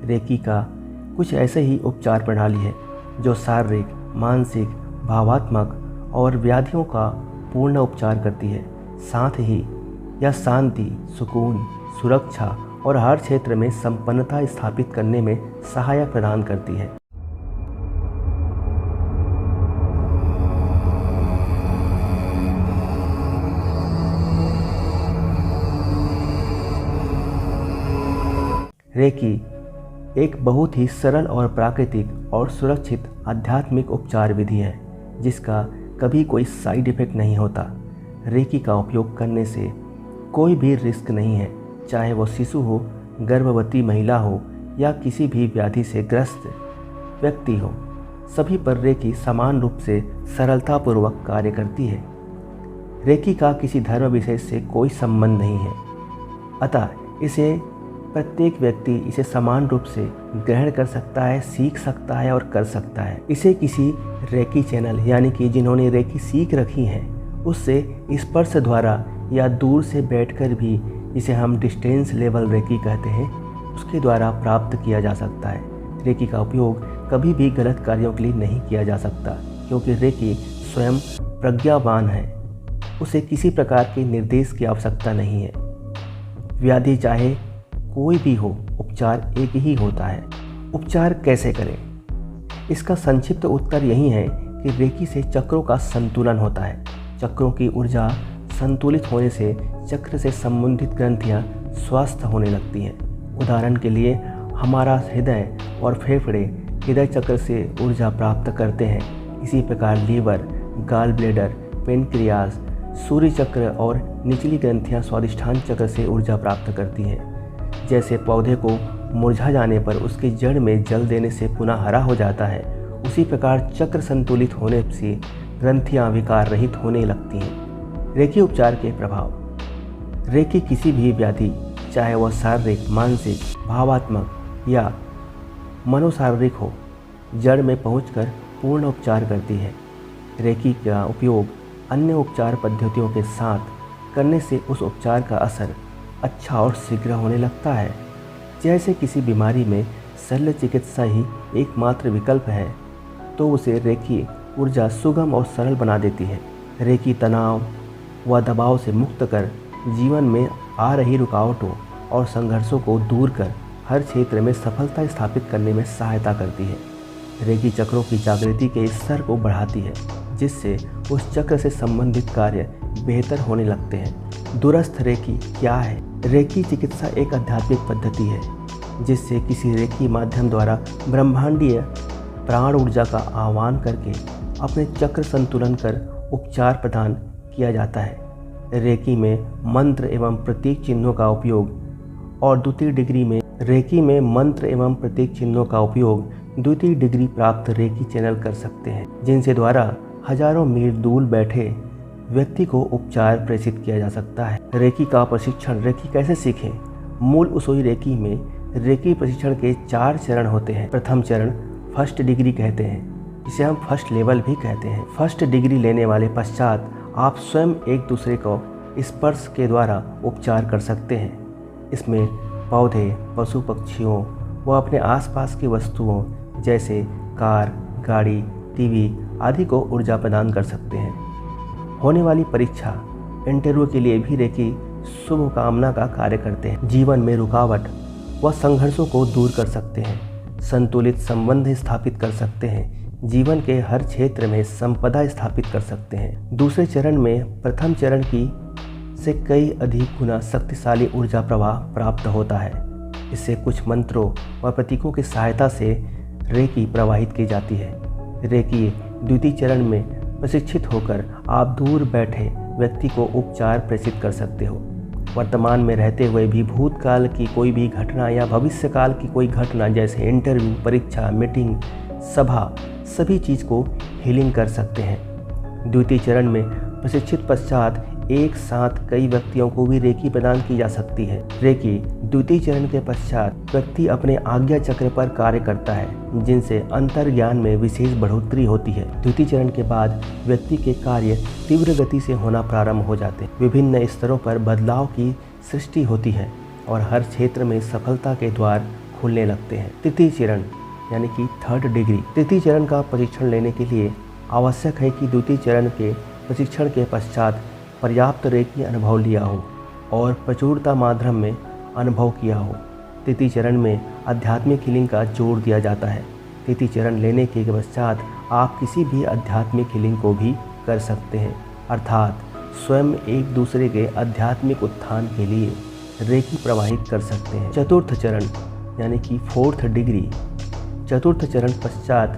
Recce का कुछ ऐसे ही उपचार प्रणाली है जो शारीरिक, मानसिक, भावात्मक और व्याधियों का पूर्ण उपचार करती है। साथ ही यह शांति, सुकून, सुरक्षा और हर क्षेत्र में संपन्नता स्थापित करने में सहायता प्रदान करती है। रेकी एक बहुत ही सरल और प्राकृतिक और सुरक्षित आध्यात्मिक उपचार विधि है जिसका कभी कोई साइड इफ़ेक्ट नहीं होता। रेकी का उपयोग करने से कोई भी रिस्क नहीं है, चाहे वो शिशु हो, गर्भवती महिला हो या किसी भी व्याधि से ग्रस्त व्यक्ति हो। सभी पर रेकी समान रूप से सरलतापूर्वक कार्य करती है। रेकी का किसी धर्म विशेष से कोई संबंध नहीं है, अतः इसे प्रत्येक व्यक्ति इसे समान रूप से ग्रहण कर सकता है, सीख सकता है और कर सकता है। इसे किसी रेकी चैनल यानी कि जिन्होंने रेकी सीख रखी है उससे स्पर्श द्वारा या दूर से बैठकर भी, जिसे हम डिस्टेंस लेवल रेकी कहते हैं, उसके द्वारा प्राप्त किया जा सकता है। रेकी का उपयोग कभी भी गलत कार्यों के लिए नहीं किया जा सकता क्योंकि रेकी स्वयं प्रज्ञावान है, उसे किसी प्रकार के निर्देश की आवश्यकता नहीं है। व्याधि चाहे कोई भी हो, उपचार एक ही होता है। उपचार कैसे करें? इसका संक्षिप्त उत्तर यही है कि रेकी से चक्रों का संतुलन होता है। चक्रों की ऊर्जा संतुलित होने से चक्र से संबंधित ग्रंथियां स्वस्थ होने लगती हैं। उदाहरण के लिए हमारा हृदय और फेफड़े हृदय चक्र से ऊर्जा प्राप्त करते हैं। इसी प्रकार लीवर, गॉल ब्लैडर, पेनक्रियाज, सूर्य चक्र और निचली ग्रंथियां स्वादिष्ठान चक्र से ऊर्जा प्राप्त करती हैं। जैसे पौधे को मुरझा जाने पर उसकी जड़ में जल देने से पुनः हरा हो जाता है, उसी प्रकार चक्र संतुलित होने से ग्रंथियां विकार रहित होने लगती हैं। रेकी उपचार के प्रभाव। रेकी किसी भी व्याधि, चाहे वह शारीरिक, मानसिक, भावात्मक या मनोशारीरिक हो, जड़ में पहुंचकर पूर्ण उपचार करती है। रेकी का उपयोग अन्य उपचार पद्धतियों के साथ करने से उस उपचार का असर अच्छा और शीघ्र होने लगता है। जैसे किसी बीमारी में शल्य चिकित्सा ही एकमात्र विकल्प है तो उसे रेकी ऊर्जा सुगम और सरल बना देती है। रेकी तनाव व दबाव से मुक्त कर जीवन में आ रही रुकावटों और संघर्षों को दूर कर हर क्षेत्र में सफलता स्थापित करने में सहायता करती है। रेकी चक्रों की जागृति के स्तर को बढ़ाती है जिससे उस चक्र से संबंधित कार्य बेहतर होने लगते हैं। दूरस्थ रेकी क्या है? रेकी चिकित्सा एक आध्यात्मिक पद्धति है जिससे किसी रेकी माध्यम द्वारा ब्रह्मांडीय प्राण ऊर्जा का आह्वान करके अपने चक्र संतुलन कर उपचार प्रदान किया जाता है। रेकी में मंत्र एवं प्रतीक चिन्हों का उपयोग और द्वितीय डिग्री में द्वितीय डिग्री प्राप्त रेकी चैनल कर सकते हैं, जिनसे द्वारा हजारों मील दूर बैठे व्यक्ति को उपचार प्रेषित किया जा सकता है। रेकी का प्रशिक्षण। रेकी कैसे सीखें? मूल उसोई रेकी में रेकी प्रशिक्षण के 4 चरण होते हैं। प्रथम चरण फर्स्ट डिग्री कहते हैं, जिसे हम फर्स्ट लेवल भी कहते हैं। फर्स्ट डिग्री लेने वाले पश्चात आप स्वयं एक दूसरे को स्पर्श के द्वारा उपचार कर सकते हैं। इसमें पौधे, पशु पक्षियों व अपने आसपास की वस्तुओं जैसे कार, गाड़ी, टीवी आदि को ऊर्जा प्रदान कर सकते हैं। होने वाली परीक्षा, इंटरव्यू के लिए भी रेकी शुभ कामना का कार्य करते हैं। जीवन में रुकावट व संघर्षों को दूर कर सकते हैं। संतुलित संबंध स्थापित कर सकते हैं। जीवन के हर क्षेत्र में संपदा स्थापित कर सकते हैं। दूसरे चरण में प्रथम चरण की से कई अधिक गुना शक्तिशाली ऊर्जा प्रवाह प्राप्त होता है। इससे कुछ मंत्रों व प्रतीकों की सहायता से रेकी प्रवाहित की जाती है। रेकी द्वितीय चरण में प्रशिक्षित होकर आप दूर बैठे व्यक्ति को उपचार प्रेषित कर सकते हो। वर्तमान में रहते हुए भी भूतकाल की कोई भी घटना या भविष्यकाल की कोई घटना जैसे इंटरव्यू, परीक्षा, मीटिंग, सभा, सभी चीज़ को हीलिंग कर सकते हैं। द्वितीय चरण में प्रशिक्षित पश्चात एक साथ कई व्यक्तियों को भी रेकी प्रदान की जा सकती है। रेकी द्वितीय चरण के पश्चात व्यक्ति अपने आज्ञा चक्र पर कार्य करता है, जिनसे अंतर्ज्ञान में विशेष बढ़ोतरी होती है। द्वितीय चरण के बाद व्यक्ति के कार्य तीव्र गति से होना प्रारंभ हो जाते हैं। विभिन्न स्तरों पर बदलाव की सृष्टि होती है और हर क्षेत्र में सफलता के द्वार खुलने लगते हैं। तृतीय चरण यानी कि 3rd डिग्री। तृतीय चरण का प्रशिक्षण लेने के लिए आवश्यक है कि द्वितीय चरण के प्रशिक्षण के पश्चात पर्याप्त रेकी अनुभव लिया हो और प्रचुरता माध्यम में अनुभव किया हो। तृतीय चरण में आध्यात्मिक हीलिंग का जोर दिया जाता है। तृतीय चरण लेने के पश्चात आप किसी भी आध्यात्मिक हीलिंग को भी कर सकते हैं, अर्थात स्वयं एक दूसरे के आध्यात्मिक उत्थान के लिए रेकी प्रवाहित कर सकते हैं। चतुर्थ चरण यानी कि 4th डिग्री। चतुर्थ चरण पश्चात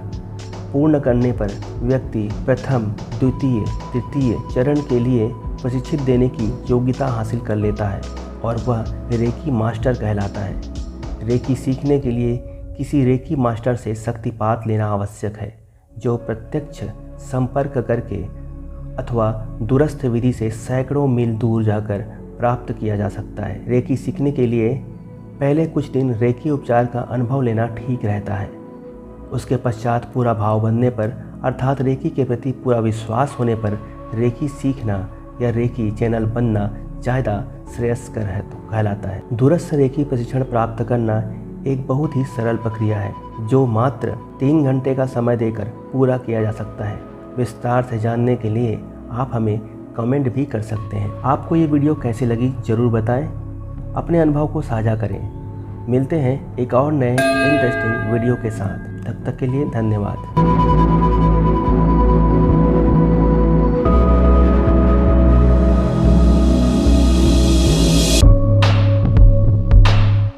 पूर्ण करने पर व्यक्ति प्रथम, द्वितीय, तृतीय चरण के लिए प्रशिक्षित देने की योग्यता हासिल कर लेता है और वह रेकी मास्टर कहलाता है। रेकी सीखने के लिए किसी रेकी मास्टर से शक्तिपात लेना आवश्यक है, जो प्रत्यक्ष संपर्क करके अथवा दूरस्थ विधि से सैकड़ों मील दूर जाकर प्राप्त किया जा सकता है। रेकी सीखने के लिए पहले कुछ दिन रेकी उपचार का अनुभव लेना ठीक रहता है। उसके पश्चात पूरा भाव बनने पर, अर्थात रेकी के प्रति पूरा विश्वास होने पर रेकी सीखना या रेकी चैनल बनना ज़्यादा श्रेयस्कर कहलाता है। दूरस्थ रेकी प्रशिक्षण प्राप्त करना एक बहुत ही सरल प्रक्रिया है, जो मात्र 3 घंटे का समय देकर पूरा किया जा सकता है। विस्तार से जानने के लिए आप हमें कमेंट भी कर सकते हैं। आपको ये वीडियो कैसी लगी ज़रूर बताएं, अपने अनुभव को साझा करें। मिलते हैं एक और नए इंटरेस्टिंग वीडियो के साथ। तब तक के लिए धन्यवाद।